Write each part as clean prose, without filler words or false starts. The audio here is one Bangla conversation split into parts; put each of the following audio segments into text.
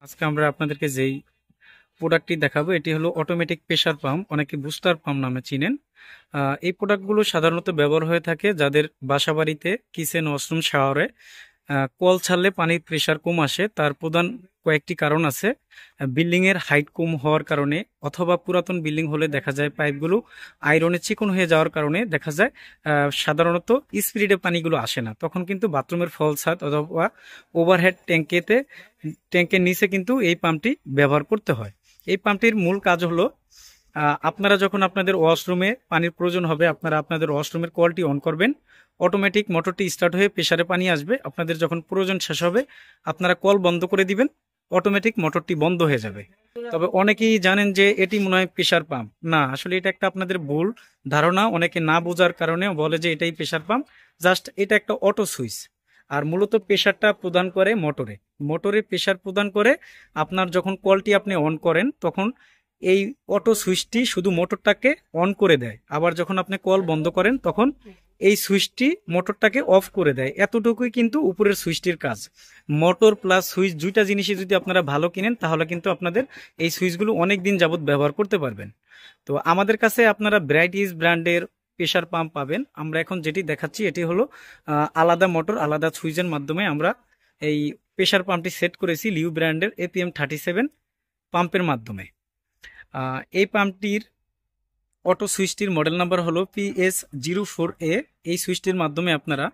আজকে আমরা আপনাদেরকে যেই প্রোডাক্টটি দেখাবো এটি হলো অটোমেটিক প্রেসার পাম্প, অনেকে বুস্টার পাম্প নামে চিনেন। এই প্রোডাক্টগুলো সাধারণত ব্যবহার হয়ে থাকে যাদের বাসাবাড়িতে কিচেন, ওয়াশরুম, শাওয়ারে কল ছাড়লে পানির প্রেসার কম আসে। তার প্রধান কয়েকটি কারণ আছে। বিল্ডিং এর হাইট কম হওয়ার কারণে, অথবা পুরাতন বিল্ডিং হলে দেখা যায় পাইপগুলো আয়রনে চিকন হয়ে যাওয়ার কারণে দেখা যায় সাধারণত স্পিডে পানিগুলো আসে না। তখন কিন্তু বাথরুমের ফল ছাদ অথবা ওভারহেড ট্যাঙ্কের নিচে কিন্তু এই পাম্পটি ব্যবহার করতে হয়। এই পাম্পটির মূল কাজ হলো আপনারা যখন আপনাদের ওয়াশরুমে পানির প্রয়োজন হবে, আপনারা আপনাদের ওয়াশরুমের কলটি অন করবেন, অটোমেটিক মোটরটি স্টার্ট হয়ে প্রেসারে পানি আসবে। আপনাদের যখন প্রয়োজন শেষ হবে আপনারা কল বন্ধ করে দিবেন, অটোমেটিক মোটরটি বন্ধ হয়ে যাবে। তবে অনেকেই জানেন যে এটি মনে হয় প্রেসার পাম্প। না, আসলে এটা একটা আপনাদের ভুল ধারণা। অনেকে না বোঝার কারণে বলে যে এটাই প্রেসার পাম্প। জাস্ট এটা একটা অটো সুইচ, আর মূলত প্রেসারটা প্রদান করে মোটরে প্রেসার প্রদান করে। আপনার যখন কলটি আপনি অন করেন তখন এই অটো সুইচটি শুধু মোটরটাকে অন করে দেয়, আবার যখন আপনি কল বন্ধ করেন তখন এই সুইচটি মোটরটাকে অফ করে দেয়। এতটুকুই কিন্তু উপরের সুইচটির কাজ। মোটর প্লাস সুইচ দুইটা জিনিসই যদি আপনারা ভালো কিনেন তাহলে কিন্তু আপনাদের এই সুইচগুলো অনেক দিন যাবত ব্যবহার করতে পারবেন। তো আমাদের কাছে আপনারা ভ্যারাইটিস ব্র্যান্ডের প্রেসার পাম্প পাবেন। আমরা এখন যেটি দেখাচ্ছি এটি হলো আলাদা মোটর, আলাদা সুইচের মাধ্যমে আমরা এই প্রেসার পাম্পটি সেট করেছি লিউ ব্র্যান্ডের APM 37 পাম্পের মাধ্যমে। এই পাম্পটির অটো সুইচটির মডেল নাম্বার হলো PS04A। এই সুইচটির মাধ্যমে আপনারা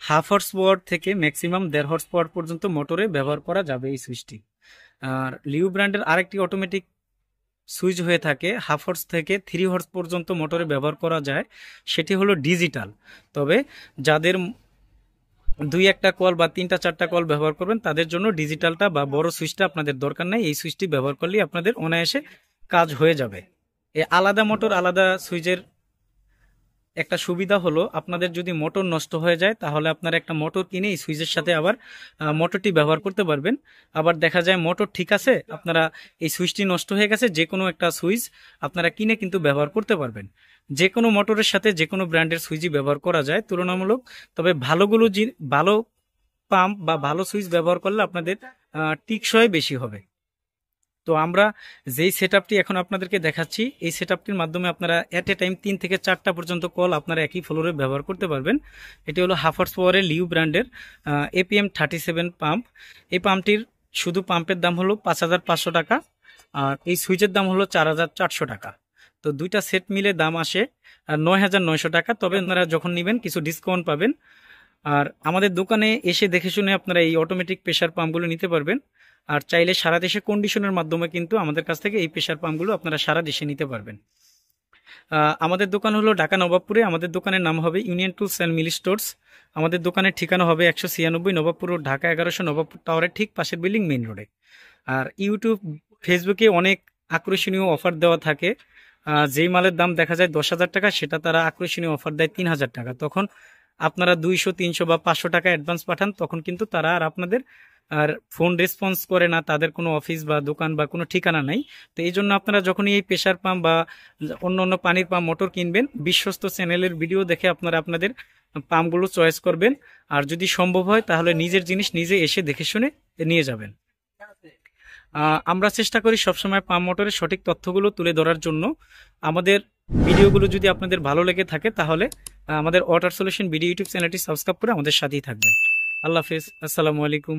1/2 হর্স পাওয়ার থেকে ম্যাক্সিমাম 1.5 হর্স পাওয়ার পর্যন্ত মোটরে ব্যবহার করা যাবে এই সুইচটি। আর লিউ ব্র্যান্ডের আরেকটি অটোমেটিক সুইচ হয়ে থাকে 1/2 হর্স থেকে 3 হর্স পর্যন্ত মোটরে ব্যবহার করা যায়, সেটি হলো ডিজিটাল। তবে যাদের 2-1টা কল বা 3-4টা কল ব্যবহার করবেন তাদের জন্য ডিজিটালটা বা বড় সুইচটা আপনাদের দরকার নেই। এই সুইচটি ব্যবহার করলেই আপনাদের অনায়াসে কাজ হয়ে যাবে। এই আলাদা মোটর আলাদা সুইচের একটা সুবিধা হলো, আপনাদের যদি মোটর নষ্ট হয়ে যায় তাহলে আপনারা একটা মোটর কিনে এই সুইচের সাথে আবার মোটরটি ব্যবহার করতে পারবেন। আবার দেখা যায় মোটর ঠিক আছে, আপনারা এই সুইচটি নষ্ট হয়ে গেছে, যে কোনো একটা সুইচ আপনারা কিনে কিন্তু ব্যবহার করতে পারবেন। যে কোনো মোটরের সাথে যে কোনো ব্র্যান্ডের সুইচই ব্যবহার করা যায় তুলনামূলক। তবে ভালো পাম্প বা ভালো সুইচ ব্যবহার করলে আপনাদের টিকসই বেশি হবে। তো আমরা যেই সেটআপটি এখন আপনাদেরকে দেখাচ্ছি, এই সেটআপটির মাধ্যমে আপনারা এট এ টাইম 3 থেকে 4টা পর্যন্ত কল আপনারা একই ফ্লোরে ব্যবহার করতে পারবেন। এটি হলো 1/2 হর্স পাওয়ারের লিউ ব্র্যান্ডের APM 37 পাম্প। এই পাম্পটির শুধু পাম্পের দাম হলো 5,500 টাকা, আর এই সুইচের দাম হলো 4,400 টাকা। তো দুইটা সেট মিলে দাম আসে 9,900 টাকা। তবে আপনারা যখন নেবেন কিছু ডিসকাউন্ট পাবেন। আর আমাদের দোকানে এসে দেখে শুনে আপনারা এই অটোমেটিক প্রেসার পাম্পগুলো নিতে পারবেন। আর চাইলে সারা দেশে কন্ডিশনের মাধ্যমে কিন্তু আমাদের কাছ থেকে এই প্রেসার পাম্পগুলো আপনারা সারা দেশে নিতে পারবেন। আমাদের দোকান হলো ঢাকা নবাবপুরে। আমাদের দোকানের নাম হবে union tools and mill stores. আমাদের দোকানের ঠিকানা হবে 196 নবাবপুর রোড, ঢাকা 1100, নবাবপুর টাওয়ারের ঠিক পাশের বিল্ডিং, মেইন রোডে। আর ইউটিউব, ফেসবুকে অনেক আকর্ষণীয় অফার দেওয়া থাকে। যেই মালের দাম দেখা যায় 10,000 টাকা, সেটা তারা আকর্ষণীয় অফার দেয় 3,000 টাকা। তখন আপনারা 200, 300 বা 500 টাকা অ্যাডভান্স পাঠান, তখন কিন্তু তারা আর আপনাদের আর ফোন রেসপন্স করে না, তাদের কোনো অফিস বা দোকান বা কোনো ঠিকানা নাই। তো এই জন্য আপনারা যখনই এই প্রেসার পাম্প বা অন্য অন্য পানির পাম্প মোটর কিনবেন, বিশ্বস্ত চ্যানেলের ভিডিও দেখে আপনারা আপনাদের পাম্পগুলো চয়েস করবেন। আর যদি সম্ভব হয় তাহলে নিজের জিনিস নিজে এসে দেখে শুনে নিয়ে যাবেন। আমরা চেষ্টা করি সবসময় পাম্প মোটরের সঠিক তথ্যগুলো তুলে ধরার জন্য। আমাদের ভিডিওগুলো যদি আপনাদের ভালো লেগে থাকে তাহলে আমাদের ওয়াটার সলিউশন ভিডিও ইউটিউব চ্যানেলটি সাবস্ক্রাইব করে আমাদের সাথেই থাকবেন। আল্লাহ হাফেজ, আসসালামু আলাইকুম।